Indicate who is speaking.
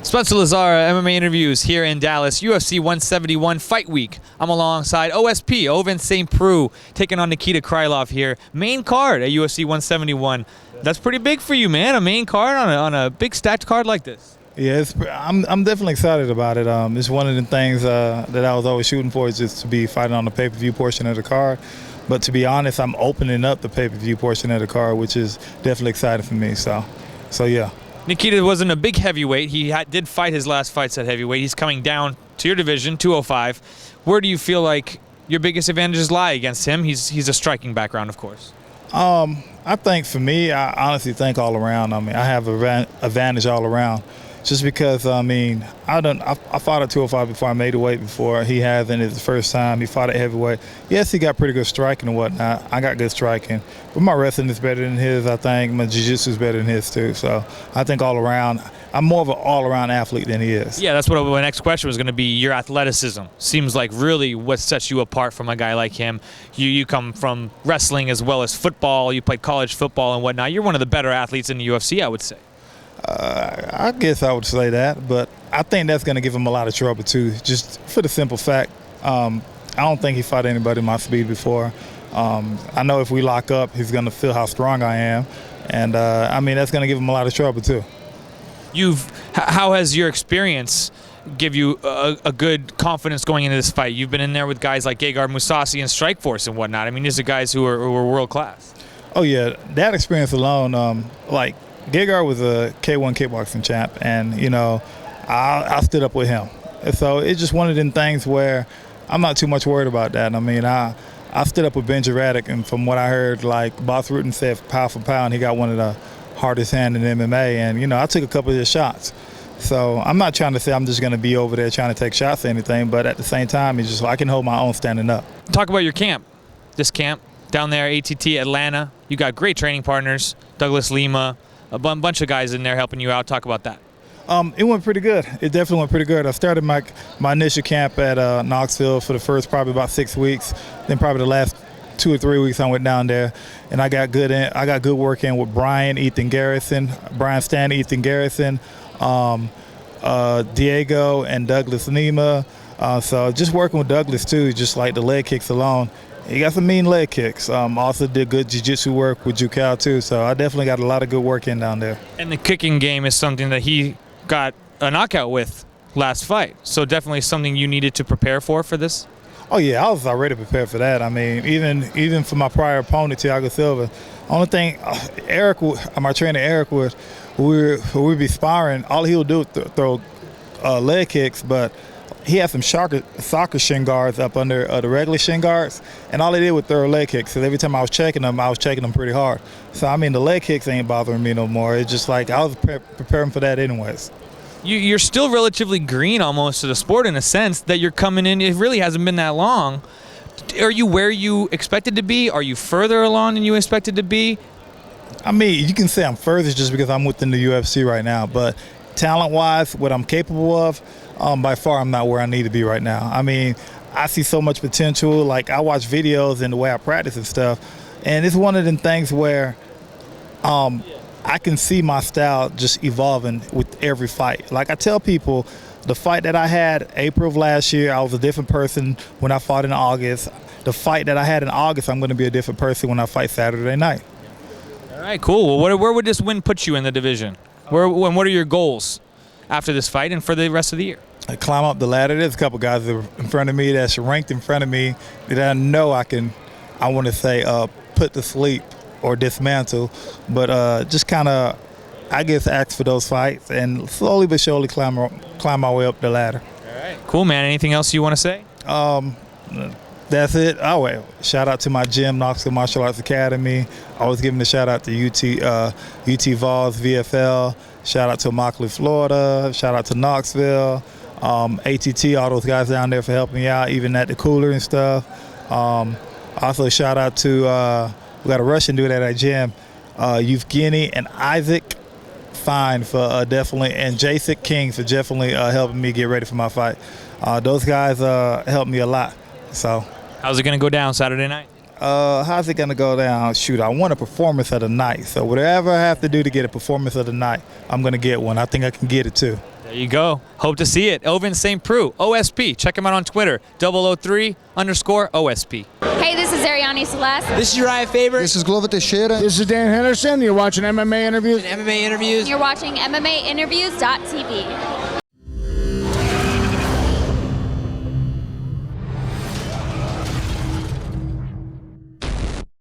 Speaker 1: Spencer Lazara, MMA interviews here in Dallas, UFC 171 Fight Week. I'm alongside OSP, Ovince St. Preux, taking on Nikita Krylov here. Main card at UFC 171. That's pretty big for you, man, a main card on a big stacked card like this.
Speaker 2: Yeah, I'm definitely excited about it. It's one of the things that I was always shooting for, is just to be fighting on the pay-per-view portion of the card. But to be honest, I'm opening up the pay-per-view portion of the card, which is definitely exciting for me. So yeah.
Speaker 1: Nikita wasn't a big heavyweight. He did fight his last fights at heavyweight. He's coming down to your division, 205. Where do you feel like your biggest advantages lie against him? He's a striking background, of course.
Speaker 2: I think for me, I honestly think all around. I mean, I have an advantage all around. Just because, I mean, I fought at 205 before I made the weight before. He hasn't. It's the first time he fought at heavyweight. Yes, he got pretty good striking and whatnot. I got good striking. But my wrestling is better than his, I think. My jiu-jitsu is better than his, too. So I think all around, I'm more of an all-around athlete than he is.
Speaker 1: Yeah, that's what my next question was going to be. Your athleticism seems like really what sets you apart from a guy like him. You come from wrestling as well as football. You played college football and whatnot. You're one of the better athletes in the UFC, I would say.
Speaker 2: I guess I would say that, but I think that's going to give him a lot of trouble too, just for the simple fact, I don't think he fought anybody my speed before. I know if we lock up, he's going to feel how strong I am, and I mean, that's going to give him a lot of trouble too.
Speaker 1: How has your experience give you a good confidence going into this fight? You've been in there with guys like Gegard Mousasi and Strikeforce and whatnot. I mean, these are guys who are world class.
Speaker 2: Oh yeah, that experience alone, like, Gegard was a K1 kickboxing champ, and, you know, I stood up with him. And so it's just one of them things where I'm not too much worried about that. I mean, I stood up with Ben Juradic, and from what I heard, like, Boss Rutten said, pound for pound, he got one of the hardest hands in MMA, and, you know, I took a couple of his shots. So I'm not trying to say I'm just going to be over there trying to take shots or anything, but at the same time, it's just I can hold my own standing up.
Speaker 1: Talk about your camp, this camp down there, ATT Atlanta. You got great training partners, Douglas Lima, a bunch of guys in there helping you out. Talk about that.
Speaker 2: It went pretty good. It definitely went pretty good. I started my initial camp at Knoxville for the first probably about 6 weeks. Then probably the last 2 or 3 weeks I went down there, and I got good work in with Brian Stan, Ethan Garrison, Diego, and Douglas Lima. So just working with Douglas too, just like the leg kicks alone. He got some mean leg kicks. Also did good jiu-jitsu work with Jucal too, so I definitely got a lot of good work in down there.
Speaker 1: And the kicking game is something that he got a knockout with last fight, so definitely something you needed to prepare for this?
Speaker 2: Oh yeah, I was already prepared for that. I mean, even for my prior opponent, Thiago Silva, only thing, my trainer Eric would, we'd be sparring, all he would do is throw leg kicks, but he had some soccer shin guards up under the regular shin guards, and all they did was throw leg kicks. So every time I was checking them pretty hard. So, I mean, the leg kicks ain't bothering me no more. It's just like I was preparing for that anyways.
Speaker 1: You're still relatively green almost to the sport in a sense that you're coming in. It really hasn't been that long. Are you where you expected to be? Are you further along than you expected to be?
Speaker 2: I mean, you can say I'm further just because I'm within the UFC right now, but talent-wise, what I'm capable of, by far I'm not where I need to be right now. I mean, I see so much potential. Like, I watch videos and the way I practice and stuff, and it's one of them things where I can see my style just evolving with every fight. Like I tell people, the fight that I had April of last year, I was a different person when I fought in August. The fight that I had in August, I'm going to be a different person when I fight Saturday night.
Speaker 1: All right, cool. Well, where would this win put you in the division? What are your goals after this fight and for the rest of the year?
Speaker 2: I climb up the ladder. There's a couple guys that are in front of me that's ranked in front of me that I know I want to say, put to sleep or dismantle, but just kind of, I guess, ask for those fights and slowly but surely climb my way up the ladder.
Speaker 1: All right, cool, man. Anything else you want to say?
Speaker 2: That's it. Oh, wait. Shout out to my gym, Knoxville Martial Arts Academy. I was giving a shout out to UT Vols, VFL. Shout out to Immokalee, Florida. Shout out to Knoxville, ATT, all those guys down there for helping me out, even at the cooler and stuff. Also, shout out to we got a Russian dude at our gym, Evgeny and Isaac Fine for definitely, and Jasik King for definitely helping me get ready for my fight. Those guys helped me a lot. So,
Speaker 1: how's it gonna go down Saturday night?
Speaker 2: How's it gonna go down? Shoot, I want a performance of the night. So whatever I have to do to get a performance of the night, I'm gonna get one. I think I can get it too.
Speaker 1: There you go. Hope to see it. Ovince St. Preux, OSP. Check him out on Twitter, 003_OSP.
Speaker 3: Hey, this is Ariane Celeste.
Speaker 4: This is Uriah Faber.
Speaker 5: This is Glover Teixeira.
Speaker 6: This is Dan Henderson. You're watching MMA Interviews.
Speaker 4: MMA Interviews.
Speaker 3: You're watching MMAinterviews.tv.